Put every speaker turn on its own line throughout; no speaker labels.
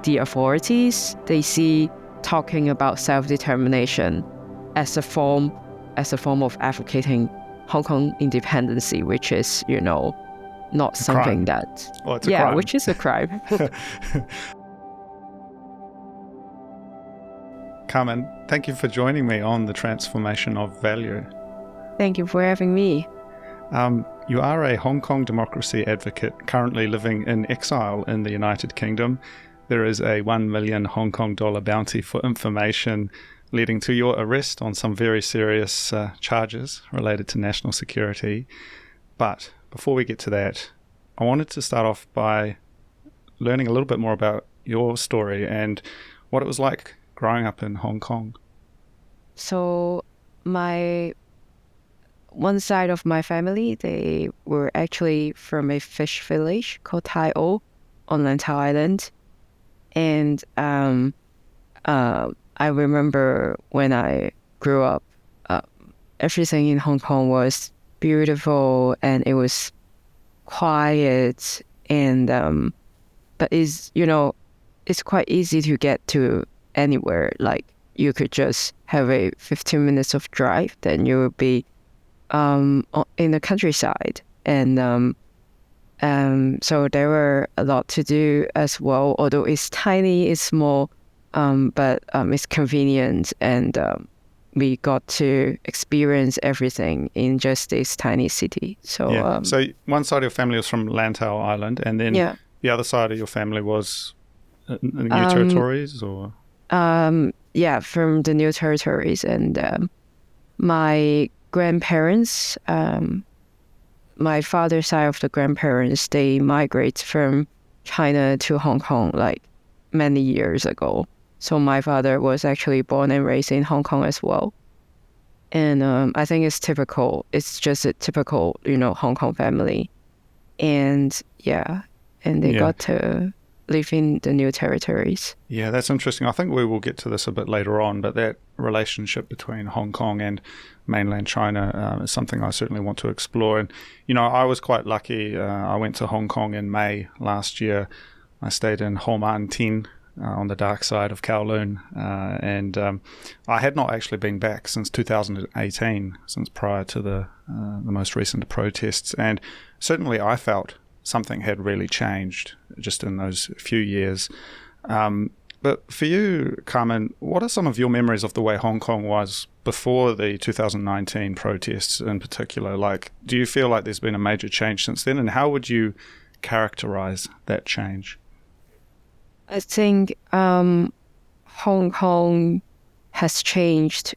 the authorities, they see talking about self-determination as a form of advocating Hong Kong independence, which is, not something that...
Well, it's a crime.
Which is a crime.
Carmen, thank you for joining me on the transformation of value.
Thank you for having me.
You are a Hong Kong democracy advocate currently living in exile in the United Kingdom. There is a 1 million Hong Kong dollar bounty for information leading to your arrest on some very serious charges related to national security. But before we get to that, I wanted to start off by learning a little bit more about your story and what it was like growing up in Hong Kong.
So one side of my family, they were actually from a fish village called Tai O on Lantau Island. And I remember when I grew up, everything in Hong Kong was beautiful and it was quiet. And but it's quite easy to get to anywhere. Like you could just have a 15 minutes of drive, then you would be in the countryside. And so there were a lot to do as well, although it's tiny, it's small, but it's convenient, and we got to experience everything in just this tiny city. So
so one side of your family was from Lantau Island, and then the other side of your family was in the New Territories, or?
From the New Territories. And my grandparents, my father's side of the grandparents, they migrate from China to Hong Kong like many years ago. So my father was actually born and raised in Hong Kong as well. And I think it's typical. It's just a typical, Hong Kong family. And they got to live in the New Territories.
Yeah, that's interesting. I think we will get to this a bit later on, but that relationship between Hong Kong and mainland China is something I certainly want to explore. And, I was quite lucky. I went to Hong Kong in May last year. I stayed in Ho Man Tin on the dark side of Kowloon. And I had not actually been back since 2018, since prior to the most recent protests. And certainly I felt something had really changed just in those few years. But for you, Carmen, what are some of your memories of the way Hong Kong was before the 2019 protests in particular? Like, do you feel like there's been a major change since then? And how would you characterize that change?
I think Hong Kong has changed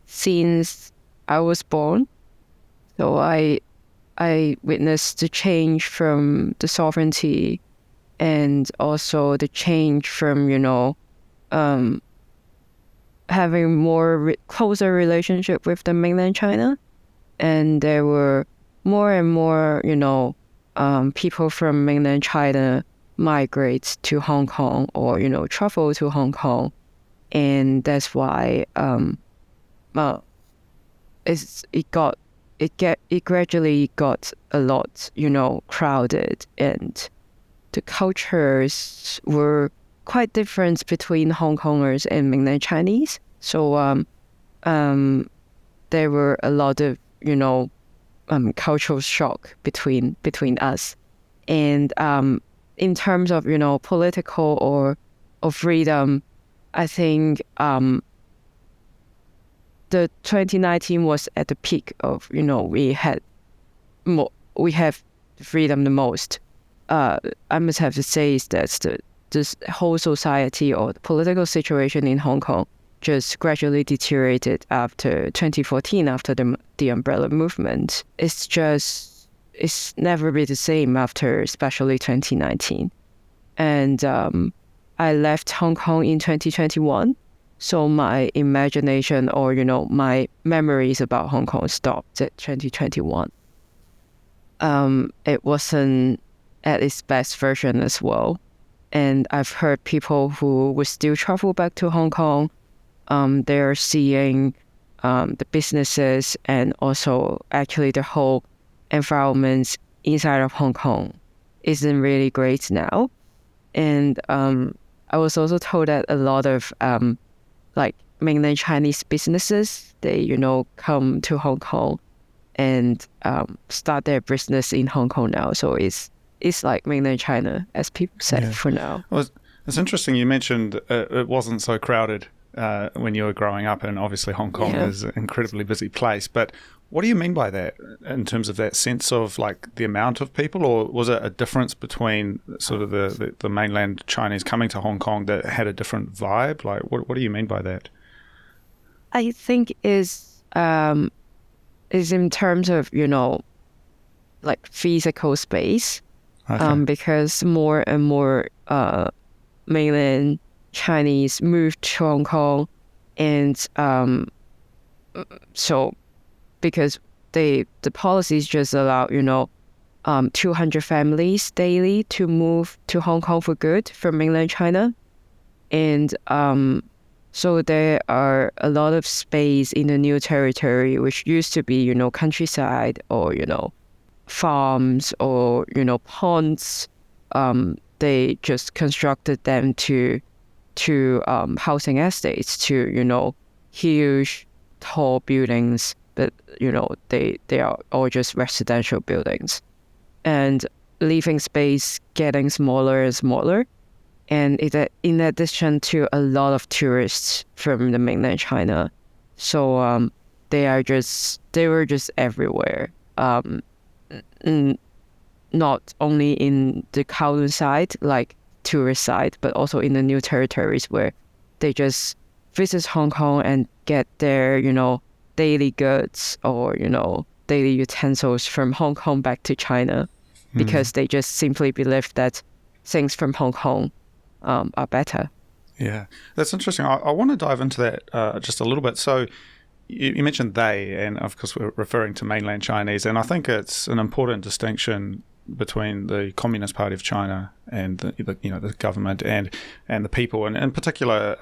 since I was born. So I witnessed the change from the sovereignty, and also the change from, having more closer relationship with the mainland China. And there were more and more, people from mainland China migrate to Hong Kong or, travel to Hong Kong. And that's why it gradually got a lot, crowded, and the cultures were quite different between Hong Kongers and mainland Chinese. So there were a lot of, cultural shock between us. And in terms of, political or freedom, I think the 2019 was at the peak of, we have freedom the most. I must have to say is that this whole society or the political situation in Hong Kong just gradually deteriorated after 2014, after the umbrella movement. It's never been the same after especially 2019. And I left Hong Kong in 2021. So my imagination or, my memories about Hong Kong stopped at 2021. It wasn't at its best version as well. And I've heard people who would still travel back to Hong Kong. They're seeing the businesses and also actually the whole environment inside of Hong Kong isn't really great now. And I was also told that a lot of like mainland Chinese businesses, they, come to Hong Kong and start their business in Hong Kong now. So it's like mainland China, as people say,
Yeah.
for now.
Well, it's interesting you mentioned it wasn't so crowded when you were growing up, and obviously Hong Kong
Yeah.
is an incredibly busy place. But what do you mean by that in terms of that sense of like the amount of people, or was it a difference between sort of the mainland Chinese coming to Hong Kong that had a different vibe? Like, what do you mean by that?
I think is in terms of, like physical space,
Okay.
because more and more mainland Chinese moved to Hong Kong, and so because the policies just allow 200 families daily to move to Hong Kong for good from mainland China, and so there are a lot of space in the new territory, which used to be countryside or farms or ponds. They just constructed them to housing estates, to huge tall buildings, but they are all just residential buildings, and living space getting smaller and smaller. And in addition to a lot of tourists from the mainland China, so they were just everywhere. N- Not only in the Kowloon side, like tourist side, but also in the new territories where they just visit Hong Kong and get their, daily goods or, daily utensils from Hong Kong back to China, because they just simply believe that things from Hong Kong are better.
Yeah, that's interesting. I want to dive into that just a little bit. So you mentioned they, and of course we're referring to mainland Chinese, and I think it's an important distinction between the Communist Party of China and the government and the people, and in particular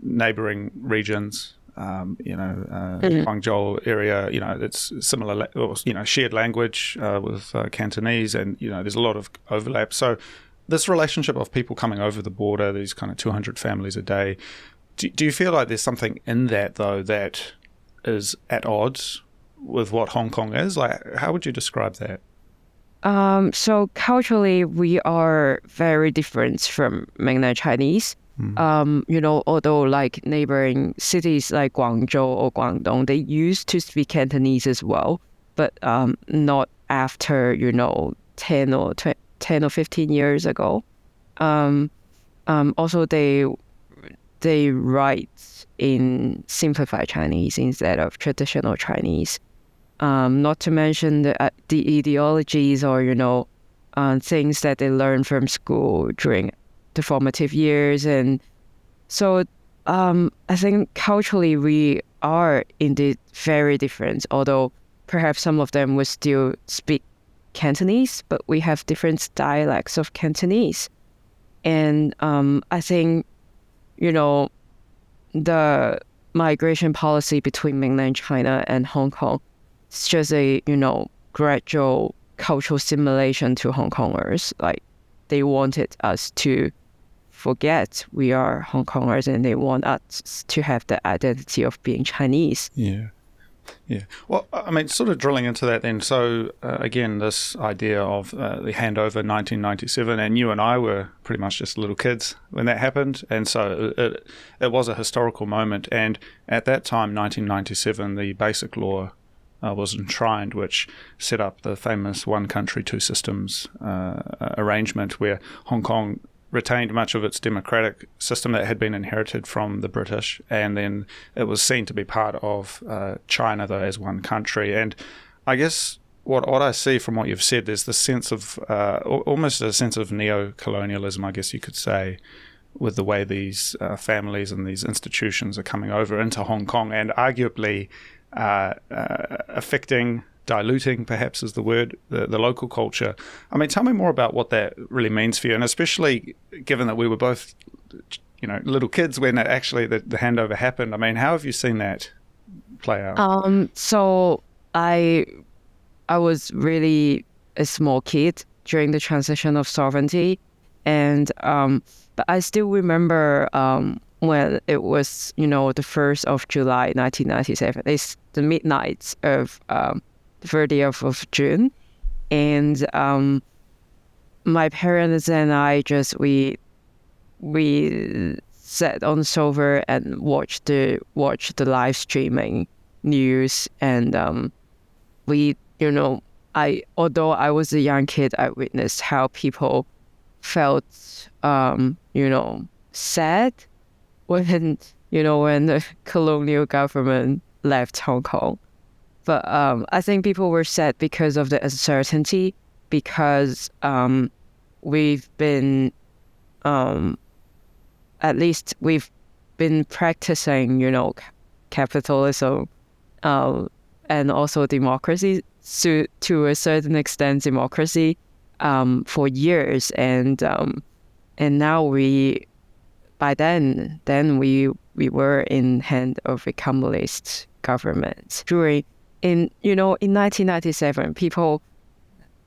neighbouring regions. Guangzhou area, it's similar, shared language with Cantonese, and there's a lot of overlap. So this relationship of people coming over the border, these kind of 200 families a day, do you feel like there's something in that though that is at odds with what Hong Kong is? Like, how would you describe that?
So culturally, we are very different from mainland Chinese. Although like neighboring cities like Guangzhou or Guangdong, they used to speak Cantonese as well, but not after 10 or 15 years ago. Also, they write in simplified Chinese instead of traditional Chinese. Not to mention the ideologies or things that they learn from school during the formative years, and so I think culturally we are indeed very different. Although perhaps some of them will still speak Cantonese, but we have different dialects of Cantonese, and I think the migration policy between mainland China and Hong Kong, it's just a, gradual cultural simulation to Hong Kongers. Like, they wanted us to forget we are Hong Kongers, and they want us to have the identity of being Chinese.
Yeah. Yeah. Well, I mean, sort of drilling into that then. So, again, this idea of the handover 1997, and you and I were pretty much just little kids when that happened. And so it was a historical moment. And at that time, 1997, the Basic Law was enshrined, which set up the famous one country, two systems arrangement, where Hong Kong retained much of its democratic system that had been inherited from the British, and then it was seen to be part of China, though, as one country. And I guess what I see from what you've said, there's this sense of almost a sense of neo-colonialism, I guess you could say, with the way these families and these institutions are coming over into Hong Kong, and arguably affecting, diluting, perhaps is the word, the local culture. I mean, tell me more about what that really means for you, and especially given that we were both, little kids when actually the handover happened. I mean, how have you seen that play out?
So I was really a small kid during the transition of sovereignty, And but I still remember when it was, the 1st of July 1997. It's the midnight of the 30th of June. And my parents and I we sat on the sofa and watched the live streaming news. And we, although I was a young kid, I witnessed how people felt, sad when, when the colonial government left Hong Kong. But I think people were sad because of the uncertainty, because we've been, at least we've been practicing, capitalism and also democracy, to a certain extent, democracy for years. And now by then we were in hand of a communist government. In 1997, people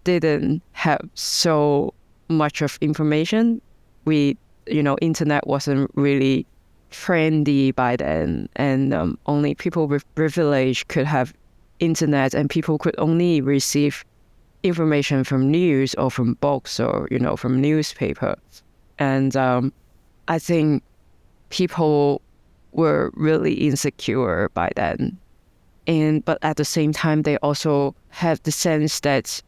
didn't have so much of information. Internet wasn't really trendy by then, and only people with privilege could have internet, and people could only receive information from news or from books or from newspaper. And I think people were really insecure by then. But at the same time, they also have the sense that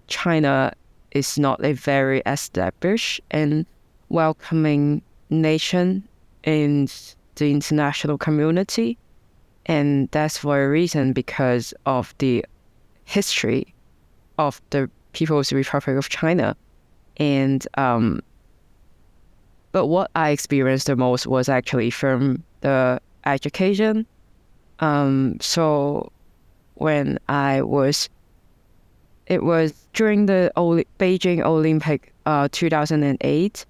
China is not a very established and welcoming nation in the international community. And that's for a reason, because of the history of the People's Republic of China. And but what I experienced the most was actually from the education. So when it was during the Beijing Olympic 2008.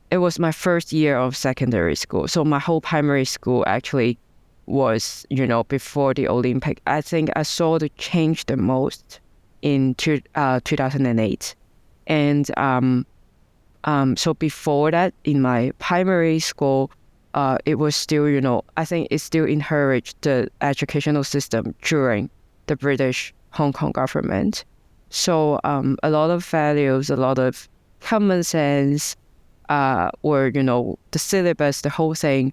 It was my first year of secondary school. So my whole primary school actually was, before the Olympic. I think I saw the change the most in 2008. And so before that, in my primary school, it was still, I think it still inherited the educational system during the British Hong Kong government. So a lot of values, a lot of common sense, or, the syllabus, the whole thing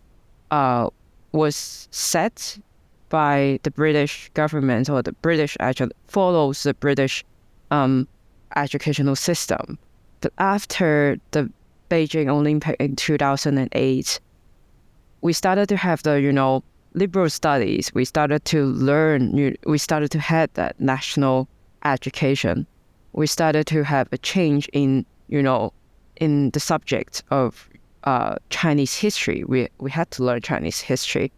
was set by the British government, or the British follows the British educational system. But after the Beijing Olympic in 2008, we started to have the, liberal studies. We started to learn, we started to have that national education. We started to have a change in, in the subject of Chinese history. We had to learn Chinese history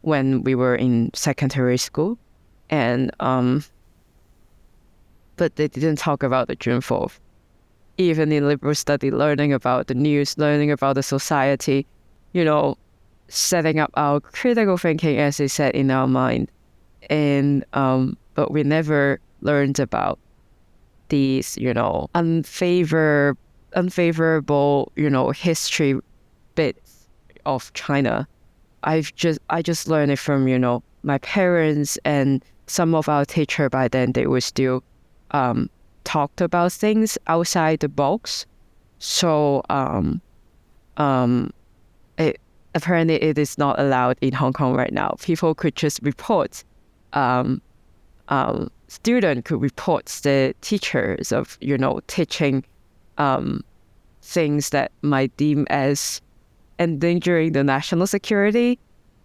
when we were in secondary school. And but they didn't talk about the June 4th. Even in liberal study, learning about the news, learning about the society, setting up our critical thinking, as they said, in our mind. And but we never learned about these, unfavorable, history bits of China. I just learned it from, my parents and some of our teacher. By then, they were still talked about things outside the box. So apparently it is not allowed in Hong Kong right now. People could just report, student could report the teachers of, teaching things that might deem as endangering the national security.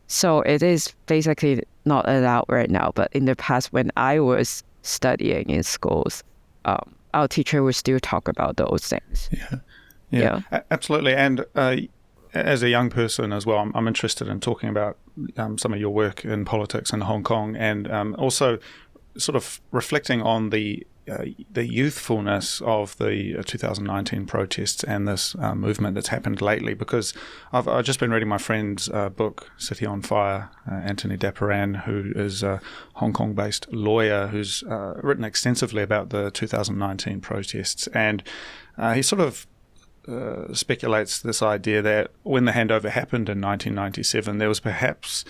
So it is basically not allowed right now. But in the past, when I was studying in schools, our teacher would still talk about those things.
Yeah. Absolutely. And as a young person as well, I'm interested in talking about some of your work in politics in Hong Kong, and also sort of reflecting on the the youthfulness of the 2019 protests and this movement that's happened lately, because I've just been reading my friend's book, City on Fire, Anthony Daparan, who is a Hong Kong-based lawyer who's written extensively about the 2019 protests. And he sort of speculates this idea that when the handover happened in 1997, there was perhaps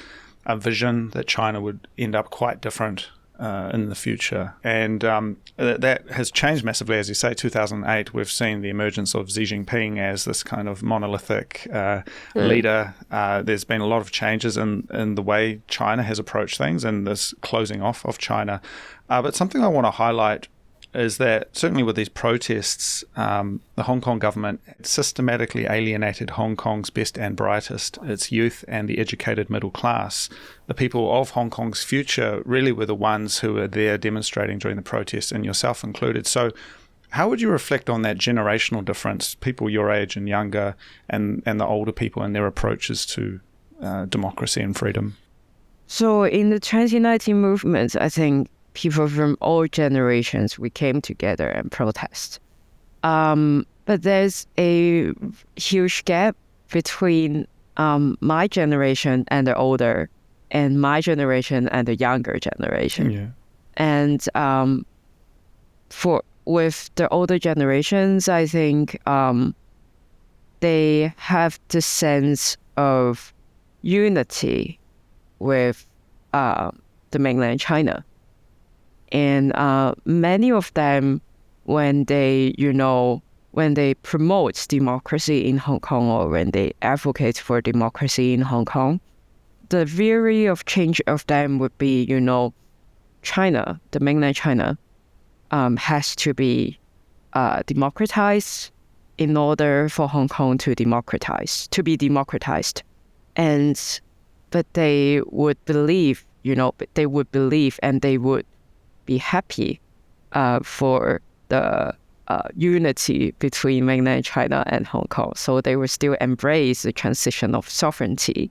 a vision that China would end up quite different in the future. And that has changed massively. As you say, 2008, we've seen the emergence of Xi Jinping as this kind of monolithic leader. There's been a lot of changes in the way China has approached things and this closing off of China. But something I want to highlight is that certainly with these protests, the Hong Kong government systematically alienated Hong Kong's best and brightest, its youth and the educated middle class. The people of Hong Kong's future really were the ones who were there demonstrating during the protests, and yourself included. So how would you reflect on that generational difference, people your age and younger, and the older people and their approaches to democracy and freedom?
So in the 2019 movement, I think people from all generations, we came together and protest. But there's a huge gap between my generation and the older, and my generation and the younger generation.
Yeah.
And with the older generations, I think they have the sense of unity with the mainland China. And many of them, when they promote democracy in Hong Kong, or when they advocate for democracy in Hong Kong, the theory of change of them would be, China, the mainland China, has to be democratized in order for Hong Kong to be democratized. But they would believe, and they would be happy for the unity between mainland China and Hong Kong. So they will still embrace the transition of sovereignty.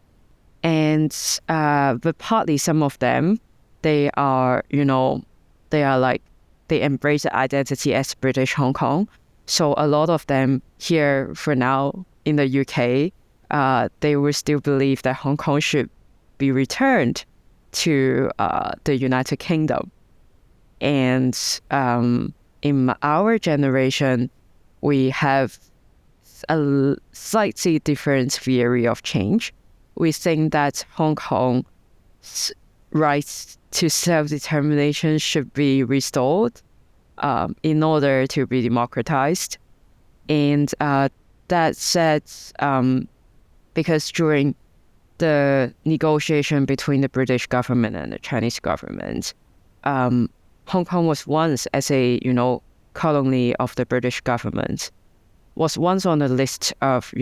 And but partly some of them, they embrace the identity as British Hong Kong. So a lot of them here for now in the UK, they will still believe that Hong Kong should be returned to the United Kingdom. And in our generation, we have a slightly different theory of change. We think that Hong Kong's rights to self-determination should be restored in order to be democratized. And that said, because during the negotiation between the British government and the Chinese government, Hong Kong was once, as a colony of the British government, was once on the list of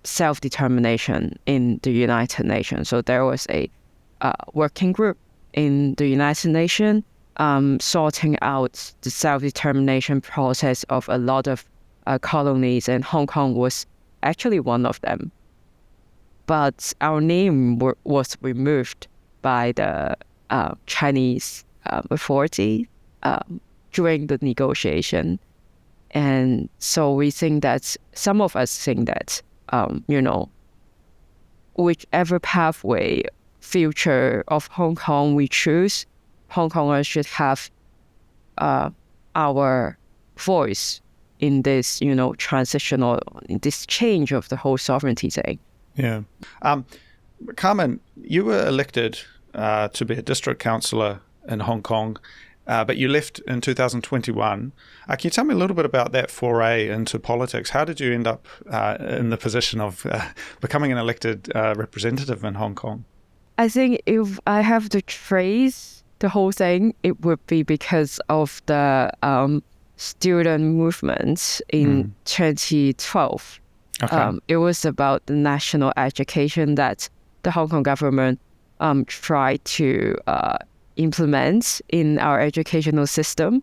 self-determination in the United Nations. So there was a working group in the United Nations sorting out the self-determination process of a lot of colonies, and Hong Kong was actually one of them. But our name was removed by the Chinese authority during the negotiation. And so we think that, some of us think that, whichever pathway, future of Hong Kong we choose, Hong Kongers should have our voice in this, transitional, in this change of the whole sovereignty thing.
Yeah. Carmen, you were elected to be a district councillor in Hong Kong, but you left in 2021. Can you tell me a little bit about that foray into politics? How did you end up in the position of becoming an elected representative in Hong Kong?
I think if I have to trace the whole thing, it would be because of the student movement in 2012.
Okay.
It was about the national education that the Hong Kong government tried to implement in our educational system.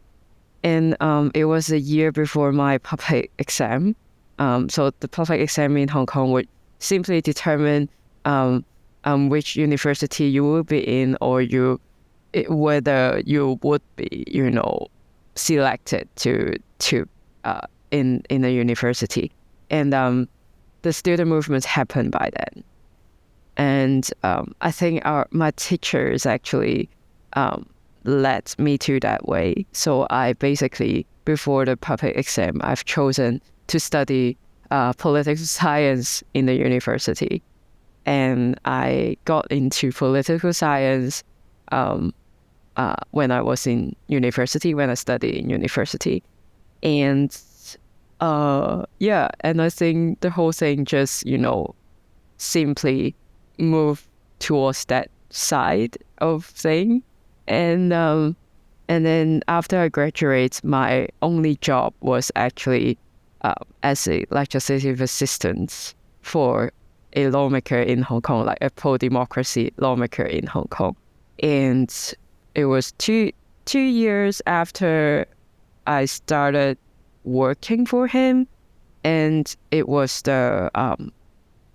And it was a year before my public exam. So the public exam in Hong Kong would simply determine which university you will be in, or you whether you would be, selected to in a university. And the student movements happened by then. And I think my teachers actually led me to that way. So I basically, before the public exam, I've chosen to study political science in the university. And I got into political science when I was in university, when I studied in university. And and I think the whole thing just, simply move towards that side of thing. And then after I graduate, my only job was actually as a legislative assistant for a lawmaker in Hong Kong, like a pro-democracy lawmaker in Hong Kong. And it was two years after I started working for him, and it was the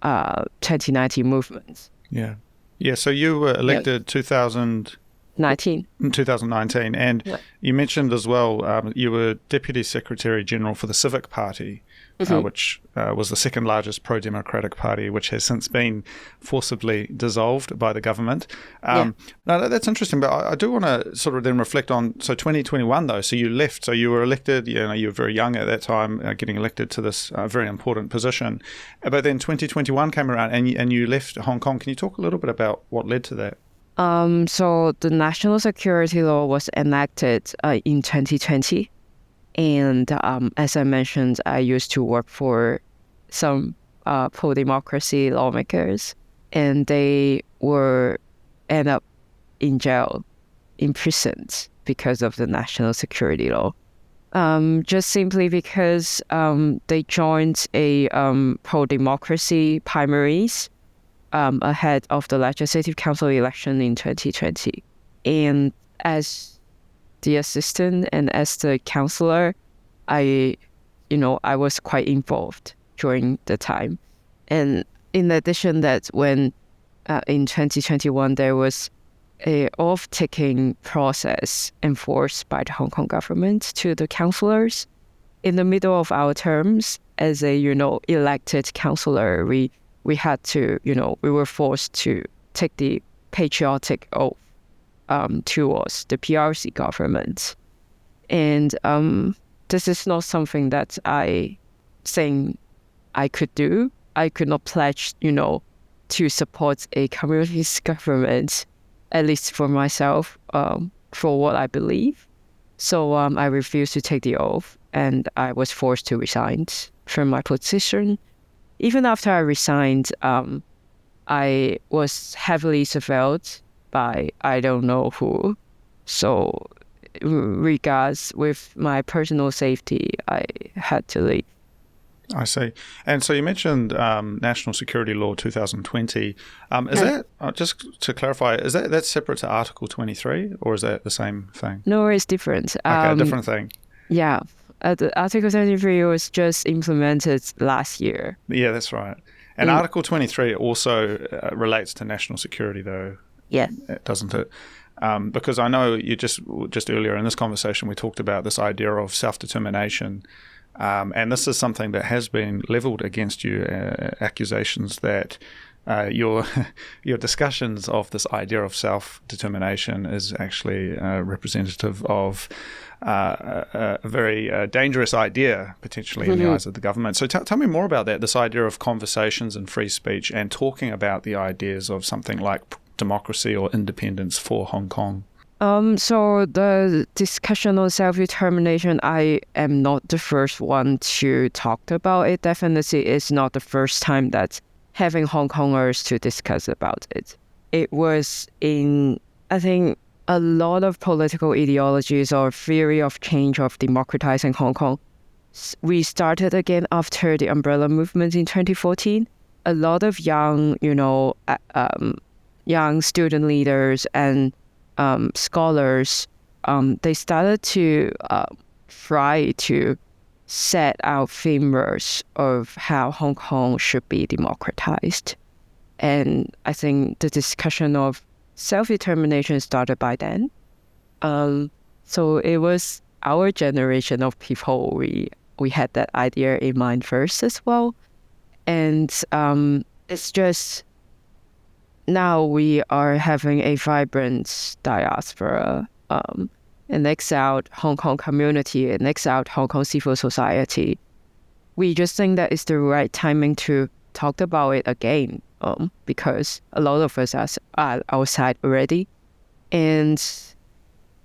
2019 movement.
Yeah. Yeah, so you were elected
2019,
and
yeah.
You mentioned as well you were Deputy Secretary General for the Civic Party, which was the second largest pro-democratic party, which has since been forcibly dissolved by the government. Now, that's interesting, but I do want to sort of then reflect on, so 2021 though, so you left, so you were elected, you were very young at that time, getting elected to this very important position. But then 2021 came around and you left Hong Kong. Can you talk a little bit about what led to that?
So the national security law was enacted in 2020. And as I mentioned, I used to work for some pro-democracy lawmakers, and they end up in jail, imprisoned because of the national security law. Just simply because they joined a pro-democracy primaries ahead of the Legislative Council election in 2020. And as the assistant and as the councillor, I was quite involved during the time. And in addition, that when in 2021 there was a off-taking process enforced by the Hong Kong government to the councillors. In the middle of our terms, as a elected councillor, we had to we were forced to take the patriotic oath towards the PRC government. And this is not something that I think I could do. I could not pledge, to support a communist government, at least for myself, for what I believe. So I refused to take the oath, and I was forced to resign from my position. Even after I resigned, I was heavily surveilled by I don't know who. So regards with my personal safety, I had to leave.
I see. And so you mentioned National Security Law 2020. Is that, just to clarify, is that separate to Article 23, or is that the same thing?
No, it's different.
Okay, a different thing.
Yeah. The Article 23 was just implemented last year.
Yeah, that's right. And Article 23 also relates to national security, though.
Yeah.
Doesn't it? Because I know you just earlier in this conversation, we talked about this idea of self-determination. And this is something that has been levelled against you, accusations that your discussions of this idea of self-determination is actually representative of a very dangerous idea, potentially, in the eyes of the government. So tell me more about that, this idea of conversations and free speech, and talking about the ideas of something like democracy or independence for Hong Kong.
So the discussion on self-determination, I am not the first one to talk about it. Definitely, it's not the first time that having Hong Kongers to discuss about it. It was in, I think, a lot of political ideologies or theory of change of democratizing Hong Kong. We started again after the umbrella movement in 2014. A lot of young, young student leaders and scholars, they started to try to set out frameworks of how Hong Kong should be democratized. And I think the discussion of self-determination started by then. So it was our generation of people. We had that idea in mind first as well, and it's just now we are having a vibrant diaspora, an exiled Hong Kong community, an exiled Hong Kong civil society. We just think that it's the right timing to talk about it again, because a lot of us are outside already, and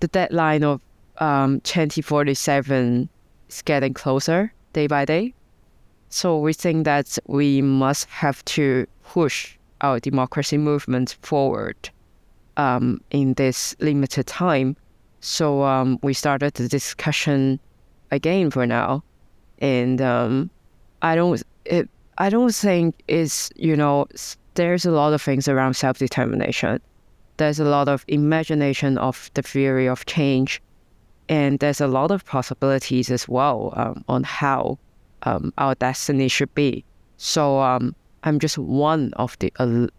the deadline of 2047 is getting closer day by day. So we think that we must have to push our democracy movement forward in this limited time. So we started the discussion again for now, and I don't think it's, there's a lot of things around self-determination. There's a lot of imagination of the theory of change, and there's a lot of possibilities as well on how our destiny should be. So I'm just one of the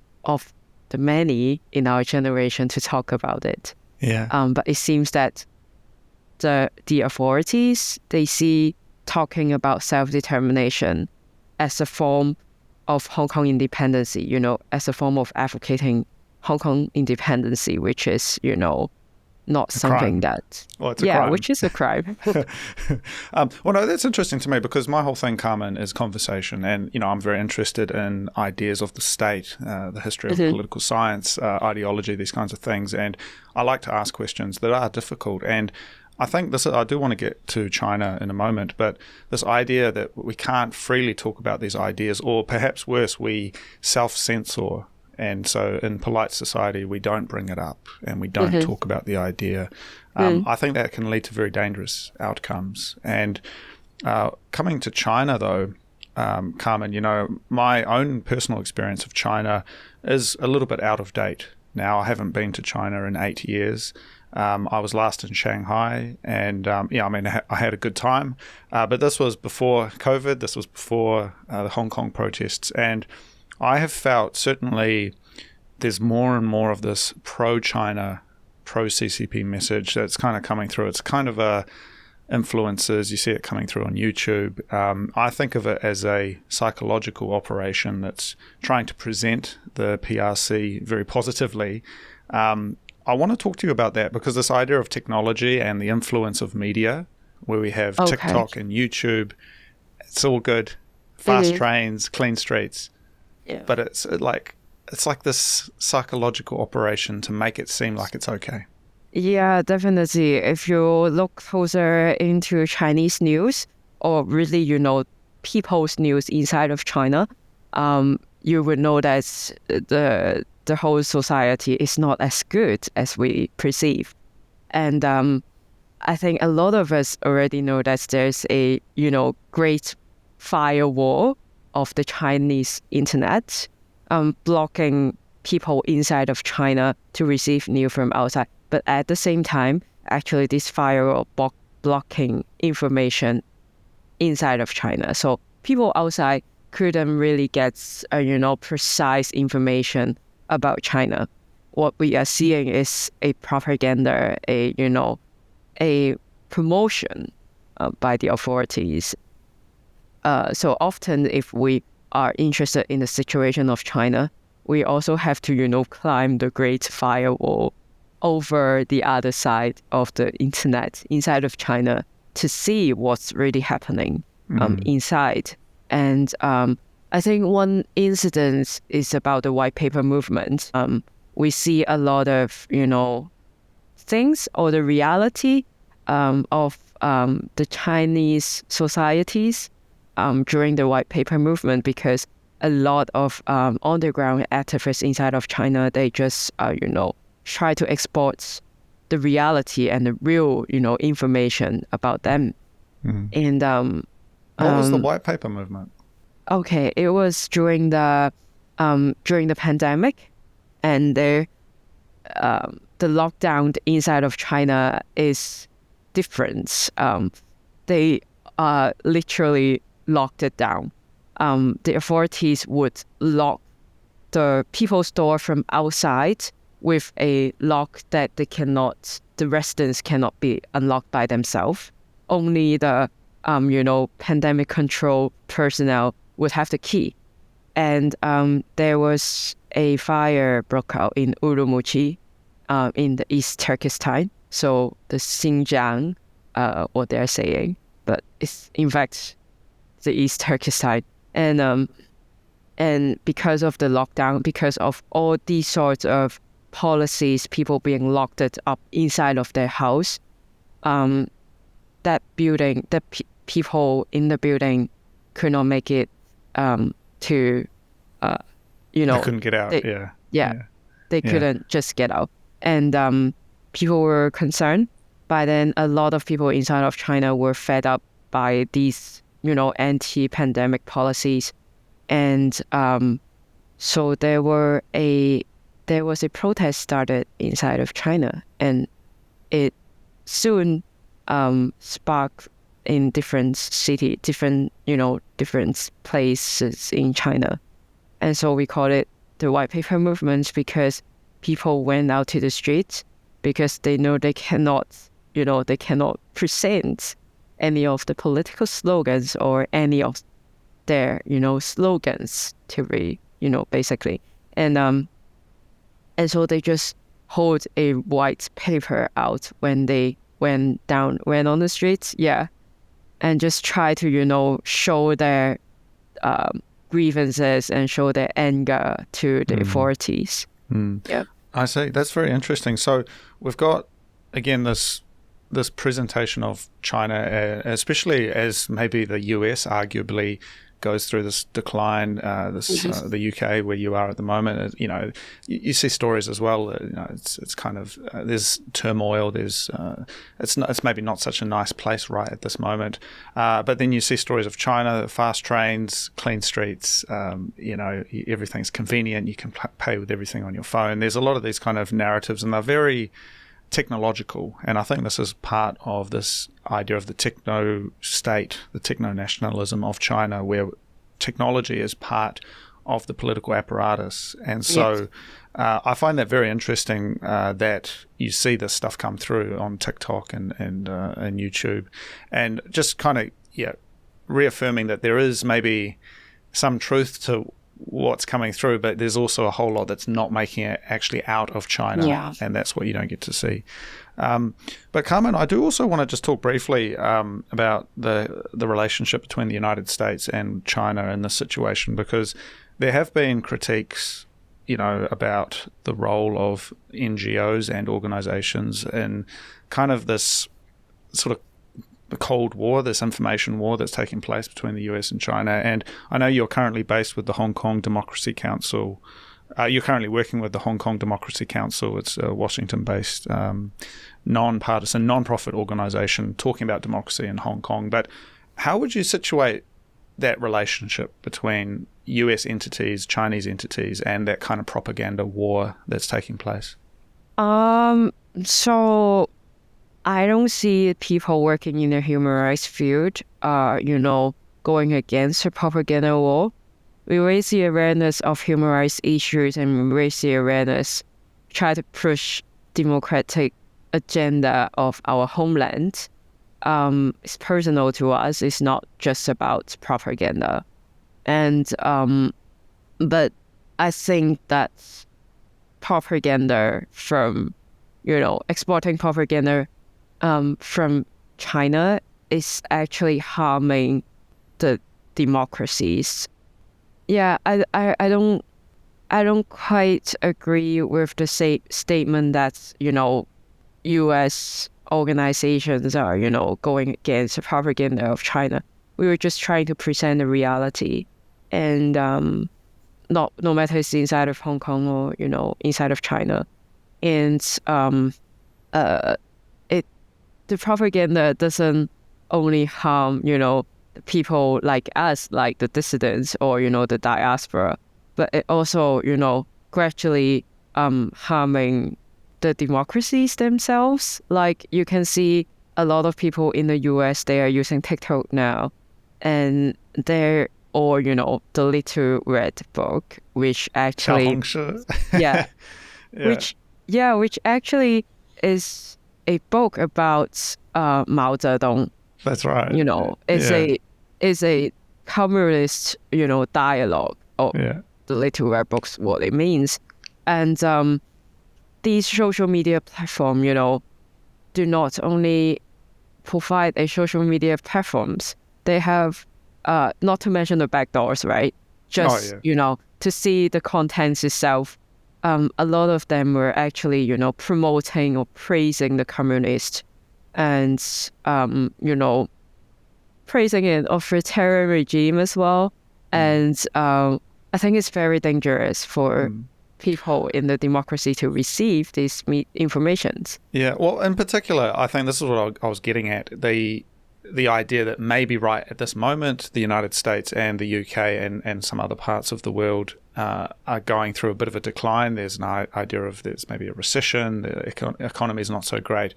many in our generation to talk about it.
Yeah.
But it seems that the authorities, they see talking about self-determination as a form of Hong Kong independency, as a form of advocating Hong Kong independency, which is, not something that...
Well, it's a crime.
Which is a crime.
Well, no, that's interesting to me because my whole thing, Carmen, is conversation. And, I'm very interested in ideas of the state, the history of political science, ideology, these kinds of things. And I like to ask questions that are difficult. And I think I do want to get to China in a moment, but this idea that we can't freely talk about these ideas, or perhaps worse, we self-censor. And so in polite society, we don't bring it up and we don't talk about the idea. I think that can lead to very dangerous outcomes. And coming to China, though, Carmen, my own personal experience of China is a little bit out of date now. I haven't been to China in 8 years. I was last in Shanghai, and I had a good time. But this was before COVID. This was before the Hong Kong protests. And I have felt certainly there's more and more of this pro-China, pro-CCP message that's kind of coming through. It's kind of influences. You see it coming through on YouTube. I think of it as a psychological operation that's trying to present the PRC very positively. I want to talk to you about that because this idea of technology and the influence of media, where we have TikTok and YouTube, it's all good. Fast trains, clean streets.
Yeah.
But it's like this psychological operation to make it seem like it's okay.
Yeah, definitely. If you look closer into Chinese news, or really, people's news inside of China, you would know that the whole society is not as good as we perceive. And I think a lot of us already know that there's a, great firewall of the Chinese internet, blocking people inside of China to receive news from outside. But at the same time, actually, this firewall blocking information inside of China. So people outside couldn't really get, precise information about China. What we are seeing is a propaganda, a promotion by the authorities. So often, if we are interested in the situation of China, we also have to, climb the great firewall over the other side of the internet inside of China to see what's really happening inside. And I think one incident is about the white paper movement. We see a lot of, things or the reality of the Chinese societies during the white paper movement, because a lot of underground activists inside of China, they just, try to export the reality and the real, information about them. And
what was the white paper movement?
Okay, it was during the pandemic, and the lockdown inside of China is different. They literally locked it down. The authorities would lock the people's door from outside with a lock that the residents cannot be unlocked by themselves. Only the, pandemic control personnel would have the key. And there was a fire broke out in Urumqi, in the East Turkestan. So the Xinjiang, what they're saying, but it's in fact the East Turkestan. And because of the lockdown, because of all these sorts of policies, people being locked up inside of their house, that building, people in the building could not make it to,
They couldn't get out.
They couldn't just get out. And people were concerned. By then, a lot of people inside of China were fed up by these, anti-pandemic policies. And so there was a protest started inside of China, and it soon sparked in different places in China. And so we call it the white paper movement, because people went out to the streets because they know they cannot present any of the political slogans or any of their, slogans to be, basically. And so they just hold a white paper out when they went on the streets, and just try to, show their grievances and show their anger to the authorities. Yeah.
I see. That's very interesting. So we've got, again, this presentation of China, especially as maybe the US arguably goes through this decline, the UK where you are at the moment. You see stories as well. It's kind of there's turmoil. There's it's maybe not such a nice place right at this moment. But then you see stories of China, fast trains, clean streets. Everything's convenient. You can pay with everything on your phone. There's a lot of these kind of narratives, and they're very technological, and I think this is part of this idea of the techno state, the techno nationalism of China, where technology is part of the political apparatus. And so I find that very interesting, that you see this stuff come through on TikTok and YouTube, and just kind of reaffirming that there is maybe some truth to what's coming through, but there's also a whole lot that's not making it actually out of China, and that's what you don't get to see. But Carmen, I do also want to just talk briefly about the relationship between the United States and China in this situation, because there have been critiques, about the role of NGOs and organizations in kind of this sort of the Cold War, this information war that's taking place between the US and China. And I know you're currently based with the Hong Kong Democracy Council. You're currently working with the Hong Kong Democracy Council. It's a Washington-based non-partisan, non-profit organization talking about democracy in Hong Kong. But how would you situate that relationship between US entities, Chinese entities, and that kind of propaganda war that's taking place?
So I don't see people working in the human rights field, going against the propaganda war. We raise the awareness of human rights issues, and we raise the awareness, try to push democratic agenda of our homeland. It's personal to us. It's not just about propaganda. And but I think that propaganda from, exporting propaganda from China is actually harming the democracies. Yeah, I don't quite agree with the statement that, U.S. organizations are, going against the propaganda of China. We were just trying to present the reality, and no matter it's inside of Hong Kong or, inside of China. And the propaganda doesn't only harm, people like us, like the dissidents or, the diaspora, but it also, gradually harming the democracies themselves. Like you can see a lot of people in the US, they are using TikTok now, and they're, or, the Little Red Book, which actually,
yeah.
which yeah, which actually is a book about Mao Zedong.
That's right.
You know, it's a communist, you know, dialogue of the Little Red Book's what it means. And these social media platform, you know, do not only provide a social media platforms, they have not to mention the backdoors, right? Just you know, to see the contents itself. A lot of them were actually, you know, promoting or praising the communist, and you know, praising an authoritarian regime as well. And I think it's very dangerous for people in the democracy to receive these informations.
Yeah, well, in particular, I think this is what I was getting at. The idea that maybe right at this moment, the United States and the UK and some other parts of the world are going through a bit of a decline. There's an idea of there's maybe a recession, the economy is not so great.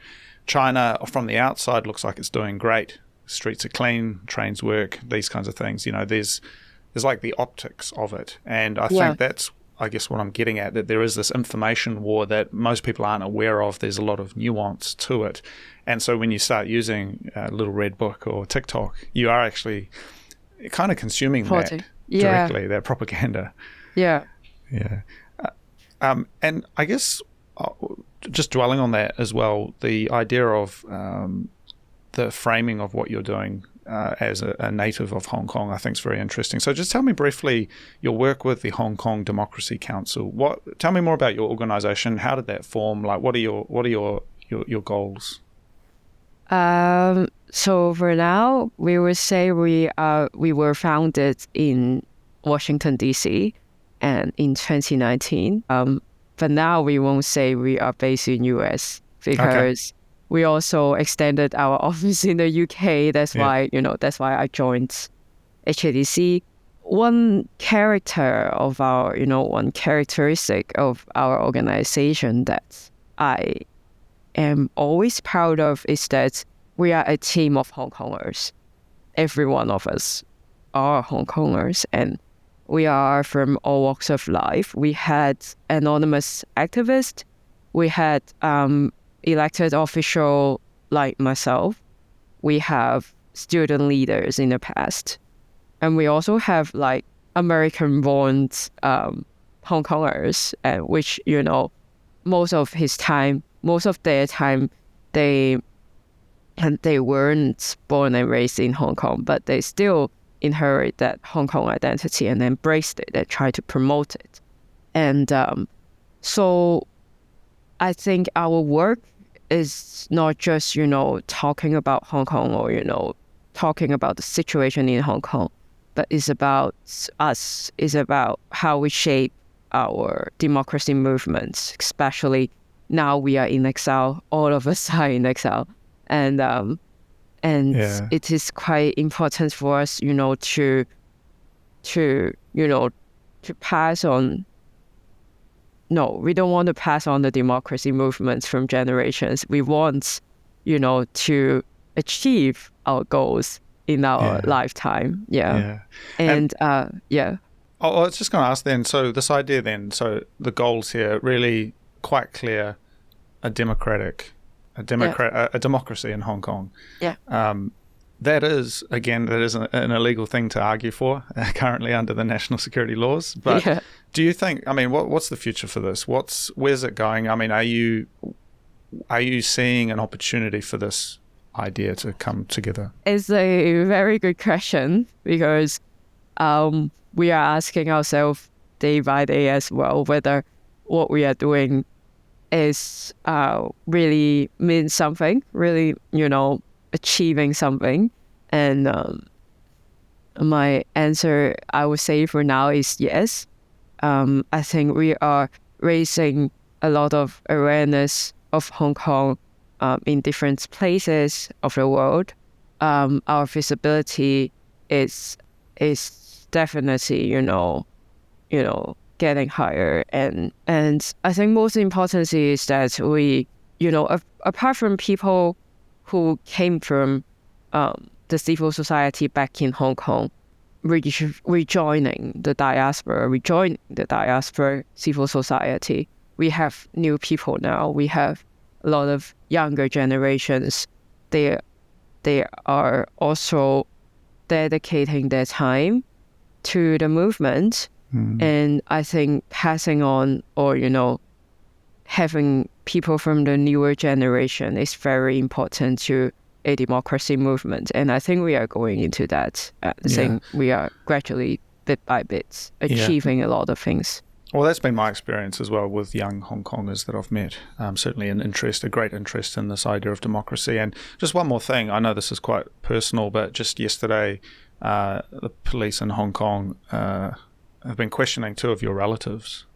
China, from the outside, looks like it's doing great. Streets are clean, trains work, these kinds of things. You know, there's like the optics of it. And I think that's, I guess, what I'm getting at, that there is this information war that most people aren't aware of. There's a lot of nuance to it. And so when you start using Little Red Book or TikTok, you are actually kind of consuming that directly, that propaganda.
Yeah.
Yeah. And I guess just dwelling on that as well, the idea of the framing of what you're doing as a native of Hong Kong, I think is very interesting. So just tell me briefly your work with the Hong Kong Democracy Council. Tell me more about your organisation. How did that form? Like, what are your goals?
So for now, we would say we were founded in Washington D.C. and in 2019. But now we won't say we are based in US because we also extended our office in the UK. That's why, you know, that's why I joined HKDC. One characteristic of our organization that I am always proud of is that we are a team of Hong Kongers. Every one of us are Hong Kongers, and we are from all walks of life. We had anonymous activists. We had elected official like myself. We have student leaders in the past. And we also have like American-born Hong Kongers, which, you know, most of their time, they weren't born and raised in Hong Kong, but they still inherit that Hong Kong identity and embraced it and tried to promote it. And so I think our work is not just, you know, talking about Hong Kong or, you know, talking about the situation in Hong Kong, but it's about us. It's about how we shape our democracy movements, especially now we are in exile. All of us are in exile. And it is quite important for us, you know, to pass on. No, we don't want to pass on the democracy movements from generations. We want, you know, to achieve our goals in our lifetime. And I was just going to ask then, so this idea then, so the goals here really quite clear, a democracy in Hong Kong. That is an illegal thing to argue for currently under the national security laws. But do you think, I mean, what's the future for this? Where's it going? I mean, are you seeing an opportunity for this idea to come together? It's a very good question because we are asking ourselves day by day as well whether what we are doing is really means something, really, you know, achieving something. And my answer, I would say for now, is yes. I think we are raising a lot of awareness of Hong Kong in different places of the world. Our visibility is definitely, you know, getting higher. And I think most importantly is that we, you know, apart from people who came from the civil society back in Hong Kong, rejoining the diaspora civil society, we have new people now. We have a lot of younger generations. They are also dedicating their time to the movement. And I think passing on, or having people from the newer generation is very important to a democracy movement. And I think we are going into that. Saying we are gradually, bit by bit, achieving a lot of things.
Well, that's been my experience as well with young Hong Kongers that I've met. Certainly a great interest in this idea of democracy. And just one more thing, I know this is quite personal, but just yesterday, the police in Hong Kong have been questioning 2 of your relatives.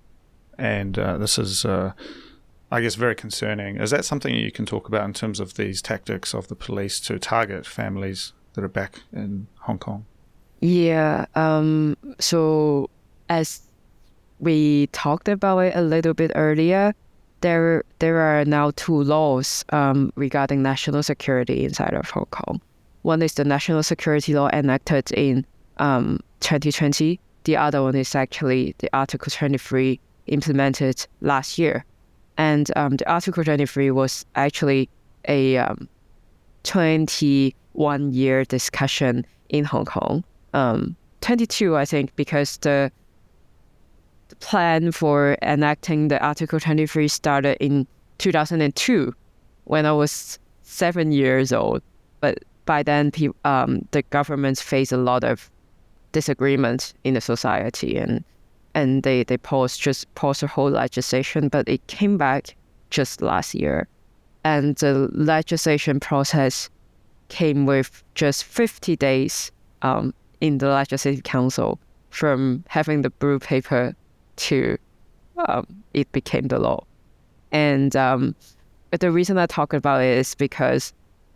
And this is, I guess, very concerning. Is that something you can talk about in terms of these tactics of the police to target families that are back in Hong Kong?
Yeah. So as we talked about it a little bit earlier, there are now 2 laws regarding national security inside of Hong Kong. One is the National Security Law enacted in 2020. The other one is actually the Article 23 implemented last year. And the Article 23 was actually a 21-year discussion in Hong Kong. 22, I think, because the plan for enacting the Article 23 started in 2002 when I was 7 years old. But by then, the government faced a lot of disagreement in the society, and they paused the whole legislation, but it came back just last year. And the legislation process came with just 50 days in the Legislative Council from having the blue paper to it became the law. And the reason I talk about it is because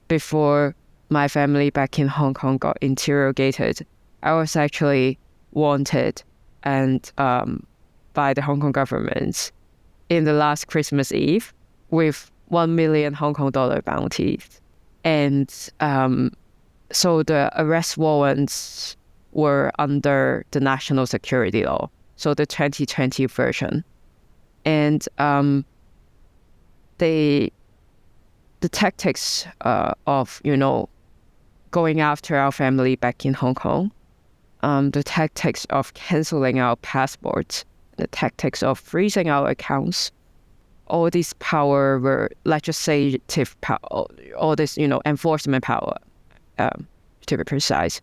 before my family back in Hong Kong got interrogated, I was actually wanted and by the Hong Kong government in the last Christmas Eve with 1 million Hong Kong dollar bounties. And so the arrest warrants were under the National Security Law, so the 2020 version. And the tactics of, going after our family back in Hong Kong, the tactics of canceling our passports, the tactics of freezing our accounts, all this power were legislative power, all this, enforcement power, to be precise,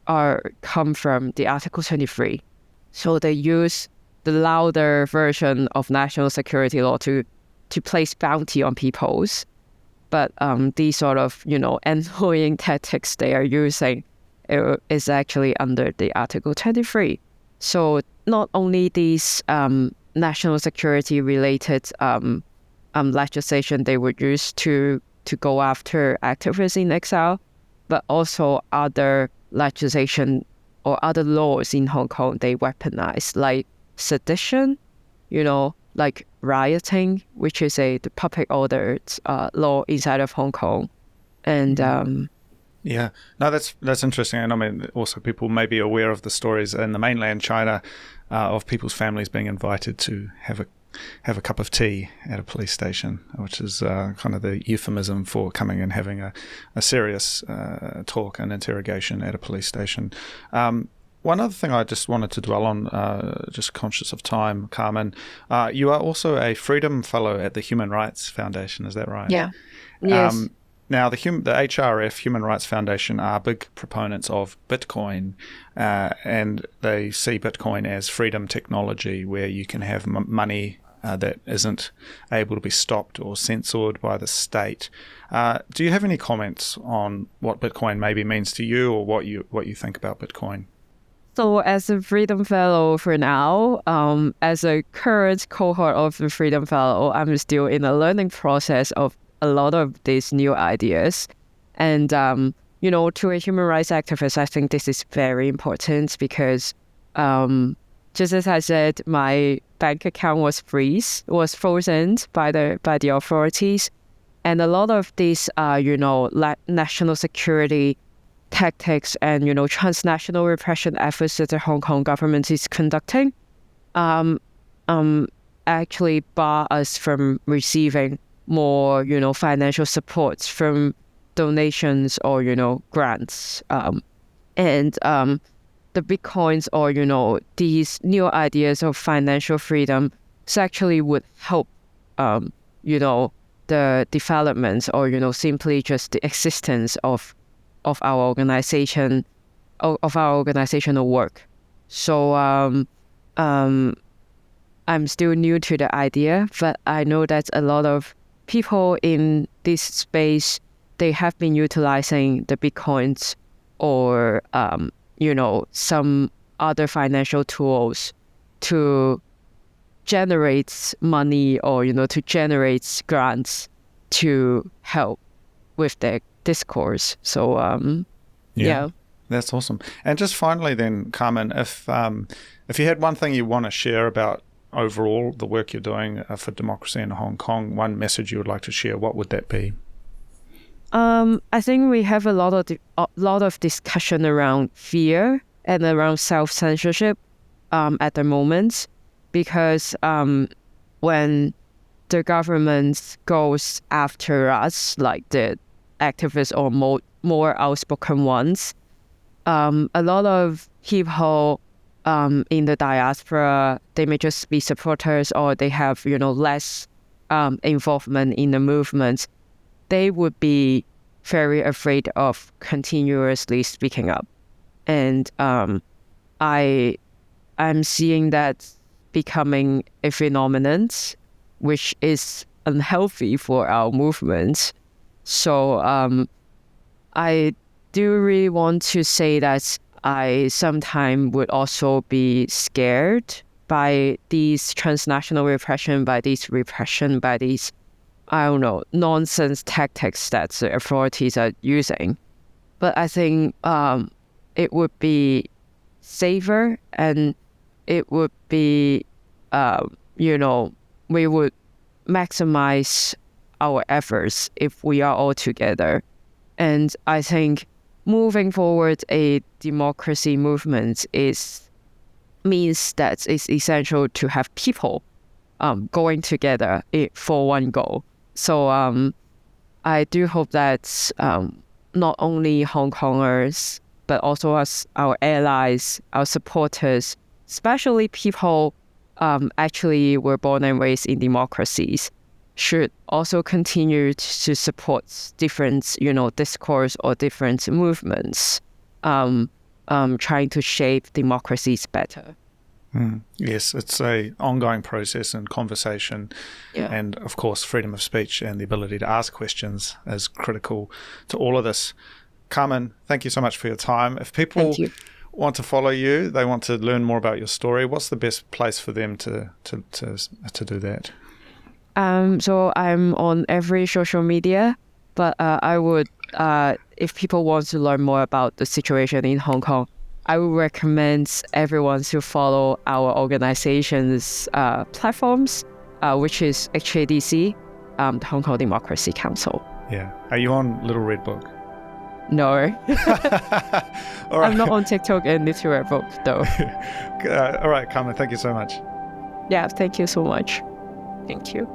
come from the Article 23. So they use the louder version of national security law to place bounty on peoples. But these sort of, annoying tactics they are using is actually under the Article 23. So not only these national security related legislation they would use to go after activists in exile, but also other legislation or other laws in Hong Kong they weaponize, like sedition, like rioting, which is the public order law inside of Hong Kong. And
yeah, no, that's interesting. And I mean, also people may be aware of the stories in the mainland China of people's families being invited to have a cup of tea at a police station, which is kind of the euphemism for coming and having a serious talk and interrogation at a police station. One other thing I just wanted to dwell on, just conscious of time, Carmen, you are also a Freedom Fellow at the Human Rights Foundation, is that right?
Yeah. Yes.
Now, the HRF, Human Rights Foundation, are big proponents of Bitcoin, and they see Bitcoin as freedom technology where you can have money that isn't able to be stopped or censored by the state. Do you have any comments on what Bitcoin maybe means to you, or what you think about Bitcoin?
So as a Freedom Fellow for now, as a current cohort of the Freedom Fellow, I'm still in a learning process of a lot of these new ideas. And, to a human rights activist, I think this is very important because, just as I said, my bank account was frozen by the authorities. And a lot of these, national security tactics and, transnational repression efforts that the Hong Kong government is conducting, actually bar us from receiving more, financial supports from donations or, grants. And the Bitcoins or, these new ideas of financial freedom actually would help, the development or, simply just the existence of our organization, of our organizational work. So I'm still new to the idea, but I know that a lot of people in this space, they have been utilizing the Bitcoins or, some other financial tools to generate money or, to generate grants to help with their discourse. So, yeah.
That's awesome. And just finally then, Carmen, if you had one thing you want to share about overall the work you're doing for democracy in Hong Kong, one message you would like to share, what would that be?
I think we have a lot of discussion around fear and around self-censorship at the moment, because when the government goes after us, like the activists or more outspoken ones, a lot of people in the diaspora, they may just be supporters or they have, less involvement in the movement. They would be very afraid of continuously speaking up. And I'm seeing that becoming a phenomenon, which is unhealthy for our movement. So I do really want to say that I sometimes would also be scared by these transnational repression, by these, I don't know, nonsense tactics that the authorities are using. But I think it would be safer, and it would be, we would maximize our efforts if we are all together. And I think moving forward a democracy movement means that it's essential to have people going together for one goal. So I do hope that not only Hong Kongers, but also our allies, our supporters, especially people actually were born and raised in democracies, should also continue to support different, discourse or different movements, trying to shape democracies better.
Yes, it's a ongoing process and conversation, and of course freedom of speech and the ability to ask questions is critical to all of this. Carmen, thank you so much for your time. If people want to follow you, they want to learn more about your story, what's the best place for them to do that?
So I'm on every social media, but I would, if people want to learn more about the situation in Hong Kong, I would recommend everyone to follow our organization's platforms, which is HKDC, the Hong Kong Democracy Council.
Yeah. Are you on Little Red Book?
No.
All right.
I'm not on TikTok and Little Red Book, though.
All right, Carmen, thank you so much.
Yeah, thank you so much. Thank you.